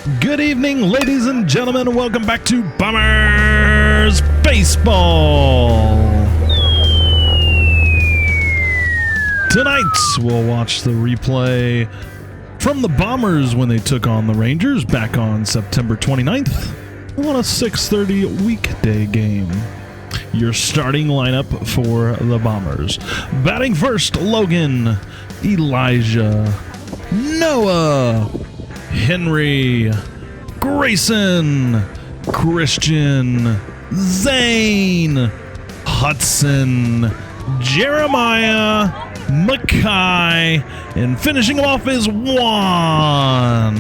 Good evening, ladies and gentlemen. Welcome back to Bombers Baseball. Tonight, we'll watch the replay from the Bombers when they took on the Rangers back on September 29th on a 6:30 weekday game. Your starting lineup for the Bombers. Batting first, Logan, Elijah, Noah, Henry, Grayson, Christian, Zane, Hudson, Jeremiah, Mackay, and finishing off is Juan.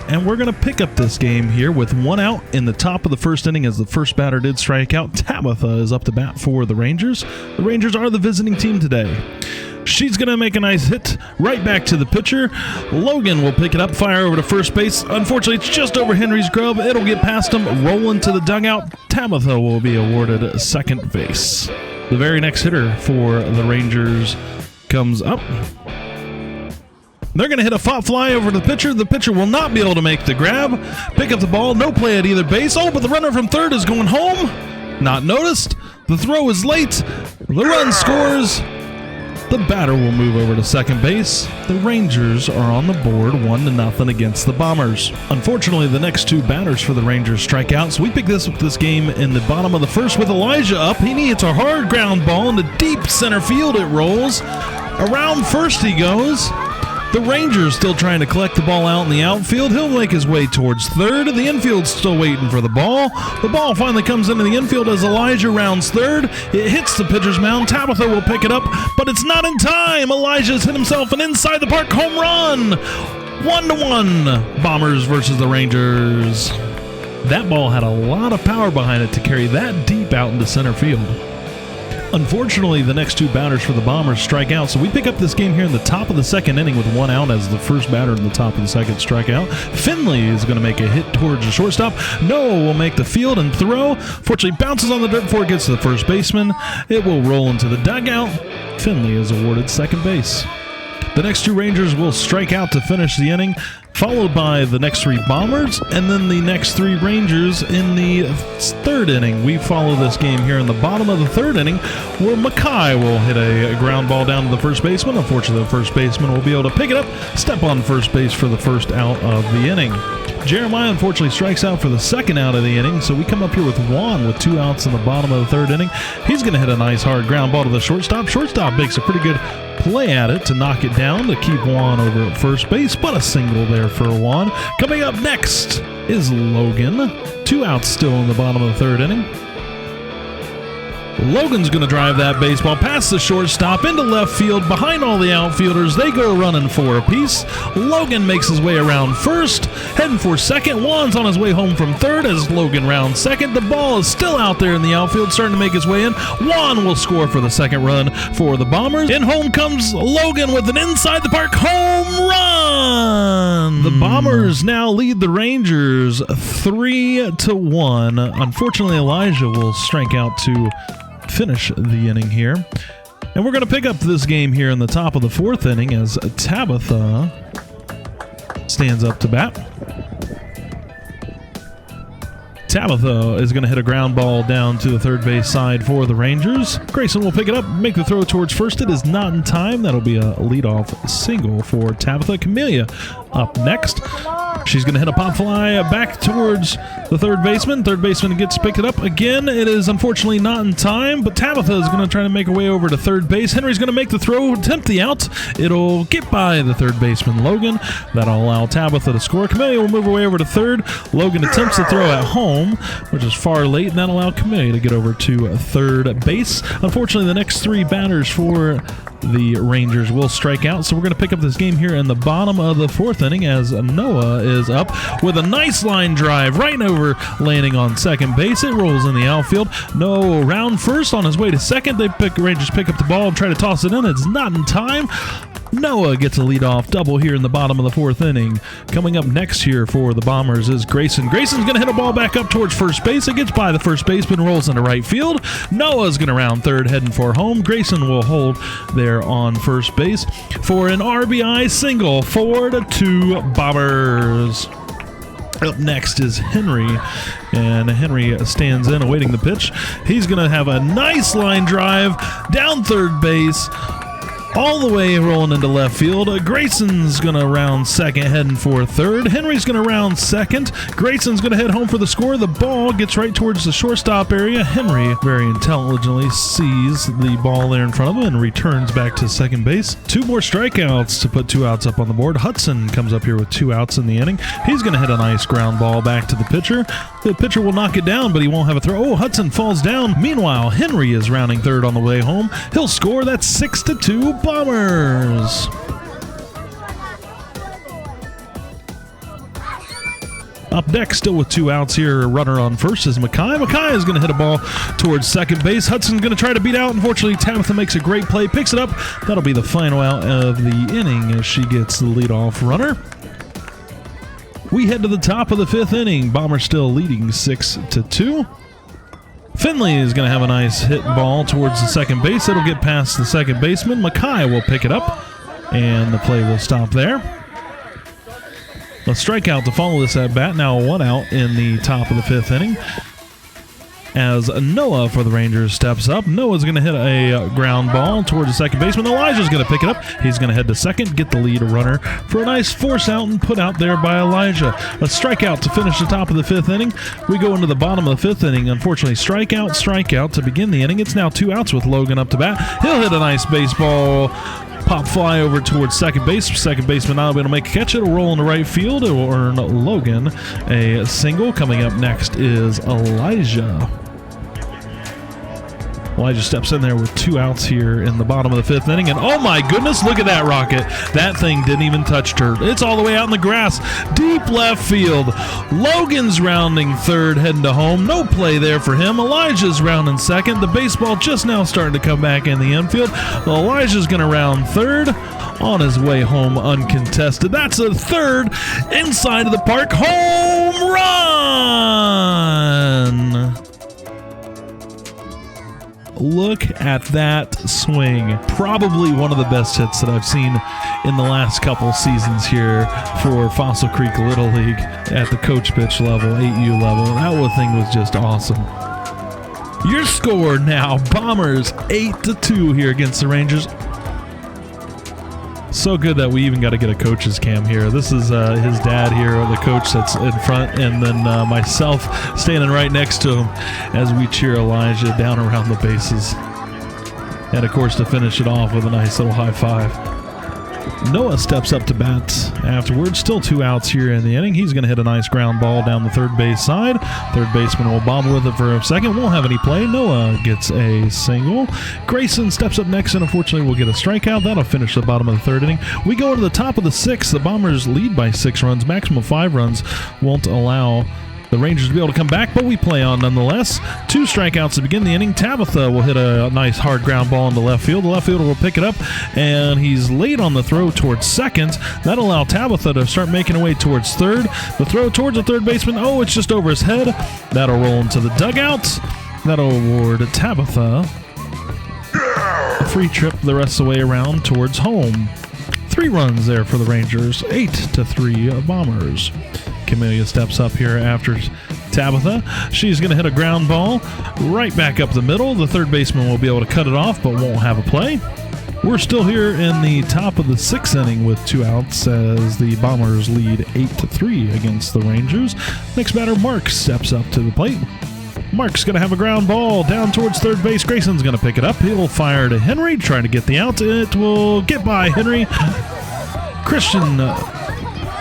And we're going to pick up this game here with one out in the top of the first inning as the first batter did strike out. Tabitha is up to bat for the Rangers. The Rangers are the visiting team today. She's going to make a nice hit right back to the pitcher. Logan will pick it up, fire over to first base. Unfortunately, it's just over Henry's glove. It'll get past him, roll into the dugout. Tabitha will be awarded second base. The very next hitter for the Rangers comes up. They're going to hit a pop fly over to the pitcher. The pitcher will not be able to make the grab. Pick up the ball. No play at either base. Oh, but the runner from third is going home. Not noticed. The throw is late. The run scores. The batter will move over to second base. The Rangers are on the board 1-0 against the Bombers. Unfortunately, the next two batters for the Rangers strike out, so we pick this game in the bottom of the first with Elijah up. He hits a hard ground ball into deep center field. It rolls. Around first he goes. The Rangers still trying to collect the ball out in the outfield. He'll make his way towards third. The infield's still waiting for the ball. The ball finally comes into the infield as Elijah rounds third. It hits the pitcher's mound. Tabitha will pick it up, but it's not in time. Elijah's hit himself an inside the park home run. 1-1 Bombers versus the Rangers. That ball had a lot of power behind it to carry that deep out into center field. Unfortunately, the next two batters for the Bombers strike out, so we pick up this game here in the top of the second inning with one out as the first batter in the top of the second strike out. Finley is going to make a hit towards the shortstop. Noah will make the field and throw. Fortunately, bounces on the dirt before it gets to the first baseman. It will roll into the dugout. Finley is awarded second base. The next two Rangers will strike out to finish the inning, followed by the next three Bombers, and then the next three Rangers in the third inning. We follow this game here in the bottom of the third inning, where Mackay will hit a ground ball down to the first baseman. Unfortunately, the first baseman will be able to pick it up, step on first base for the first out of the inning. Jeremiah unfortunately strikes out for the second out of the inning, so we come up here with Juan with two outs in the bottom of the third inning. He's going to hit a nice hard ground ball to the shortstop. Shortstop makes a pretty good play at it to knock it down to keep Juan over at first base, but a single there for Juan. Coming up next is Logan. Two outs still in the bottom of the third inning. Logan's going to drive that baseball past the shortstop into left field behind all the outfielders. They go running four apiece. Logan makes his way around first, heading for second. Juan's on his way home from third as Logan rounds second. The ball is still out there in the outfield, starting to make his way in. Juan will score for the second run for the Bombers. In home comes Logan with an inside the park home run. The Bombers now lead the Rangers 3-1. Unfortunately, Elijah will strike out to finish the inning here. And we're going to pick up this game here in the top of the fourth inning as Tabitha stands up to bat. Tabitha is going to hit a ground ball down to the third base side for the Rangers. Grayson will pick it up, make the throw towards first. It is not in time. That'll be a leadoff single for Tabitha. Camellia up next. She's going to hit a pop fly back towards the third baseman. Third baseman gets picked it up again. It is unfortunately not in time, but Tabitha is going to try to make her way over to third base. Henry's going to make the throw, attempt the out. It'll get by the third baseman, Logan. That'll allow Tabitha to score. Camellia will move her way over to third. Logan attempts the throw at home, which is far late, and that'll allow Camellia to get over to third base. Unfortunately, the next three batters for the Rangers will strike out, so we're going to pick up this game here in the bottom of the fourth inning as Noah is up with a nice line drive right over, landing on second base. It rolls in the outfield. Noah round first on his way to second. Rangers pick up the ball and try to toss it in. It's not in time. Noah gets a leadoff double here in the bottom of the 4th inning. Coming up next here for the Bombers is Grayson. Grayson's going to hit a ball back up towards first base. It gets by the first baseman, rolls into right field. Noah's going to round third, heading for home. Grayson will hold there on first base for an RBI single. 4-2 Bombers. Up next is Henry, and Henry stands in awaiting the pitch. He's going to have a nice line drive down third base, all the way rolling into left field. Grayson's going to round second, heading for third. Henry's going to round second. Grayson's going to head home for the score. The ball gets right towards the shortstop area. Henry very intelligently sees the ball there in front of him and returns back to second base. 2 more strikeouts to put 2 outs up on the board. Hudson comes up here with 2 outs in the inning. He's going to hit a nice ground ball back to the pitcher. The pitcher will knock it down, but he won't have a throw. Oh, Hudson falls down. Meanwhile, Henry is rounding third on the way home. He'll score. That's 6-2 Bombers. Up next, still with 2 outs here, a runner on first is Mackay. Mackay is going to hit a ball towards second base. Hudson's going to try to beat out. Unfortunately, Tabitha makes a great play, picks it up. That'll be the final out of the inning as she gets the leadoff runner. We head to the top of the 5th inning. Bombers still leading 6-2. Finley is going to have a nice hit ball towards the second base. It'll get past the second baseman. Mackay will pick it up, and the play will stop there. A strikeout to follow this at bat. Now 1 out in the top of the 5th inning. As Noah for the Rangers steps up. Noah's going to hit a ground ball towards the second baseman. Elijah's going to pick it up. He's going to head to second, get the lead runner for a nice force out and put out there by Elijah. A strikeout to finish the top of the 5th inning. We go into the bottom of the 5th inning. Unfortunately, strikeout to begin the inning. It's now 2 outs with Logan up to bat. He'll hit a nice baseball pop fly over towards second base. Second baseman not able to make a catch. It'll roll into right field. It will earn Logan a single. Coming up next is Elijah. Elijah steps in there with 2 outs here in the bottom of the 5th inning, and oh my goodness, look at that rocket. That thing didn't even touch dirt. It's all the way out in the grass, deep left field. Logan's rounding third, heading to home. No play there for him. Elijah's rounding second. The baseball just now starting to come back in the infield. Elijah's going to round third, on his way home uncontested. That's a third inside of the park home run. Look at that swing. Probably one of the best hits that I've seen in the last couple seasons here for Fossil Creek Little League at the coach pitch level, 8U level. That thing was just awesome. Your score now, Bombers 8-2 here against the Rangers. So good that we even got to get a coach's cam here. This is his dad here, the coach that's in front, and then myself standing right next to him as we cheer Elijah down around the bases. And, of course, to finish it off with a nice little high five. Noah steps up to bat afterwards. Still 2 outs here in the inning. He's going to hit a nice ground ball down the third base side. Third baseman will bobble with it for a second. Won't have any play. Noah gets a single. Grayson steps up next and unfortunately will get a strikeout. That'll finish the bottom of the 3rd inning. We go to the top of the 6th. The Bombers lead by 6 runs. Maximum 5 runs won't allow the Rangers to be able to come back, but we play on nonetheless. 2 strikeouts to begin the inning. Tabitha will hit a nice hard ground ball into left field. The left fielder will pick it up, and he's late on the throw towards second. That'll allow Tabitha to start making her way towards third. The throw towards the third baseman. Oh, it's just over his head. That'll roll into the dugout. That'll award Tabitha a free trip the rest of the way around towards home. 3 runs there for the Rangers. 8-3 Bombers. Camellia steps up here after Tabitha. She's going to hit a ground ball right back up the middle. The third baseman will be able to cut it off, but won't have a play. We're still here in the top of the 6th inning with 2 outs as the Bombers lead 8-3 against the Rangers. Next batter, Mark, steps up to the plate. Mark's going to have a ground ball down towards third base. Grayson's going to pick it up. He'll fire to Henry, trying to get the out. It will get by Henry. Christian,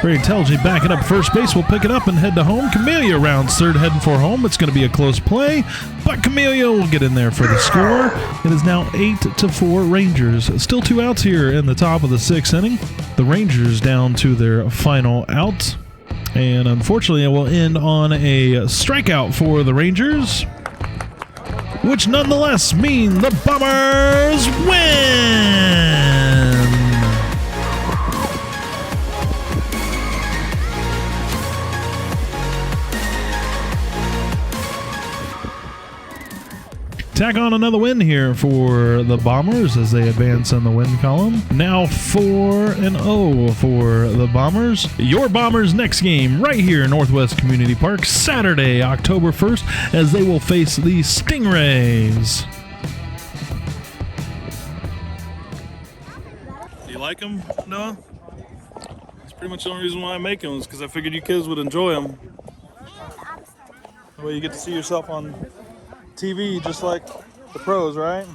very intelligent, backing up first base, will pick it up and head to home. Camellia rounds third, heading for home. It's going to be a close play, but Camellia will get in there for the score. It is now 8-4 Rangers. Still 2 outs here in the top of the 6th inning. The Rangers down to their final out. And unfortunately, it will end on a strikeout for the Rangers, which nonetheless mean the Bombers win. Tack on another win here for the Bombers as they advance in the win column. Now 4-0 for the Bombers. Your Bombers next game right here in Northwest Community Park, Saturday, October 1st, as they will face the Stingrays. Do you like them, Noah? That's pretty much the only reason why I make them is because I figured you kids would enjoy them. That way you get to see yourself on TV just like the pros, right?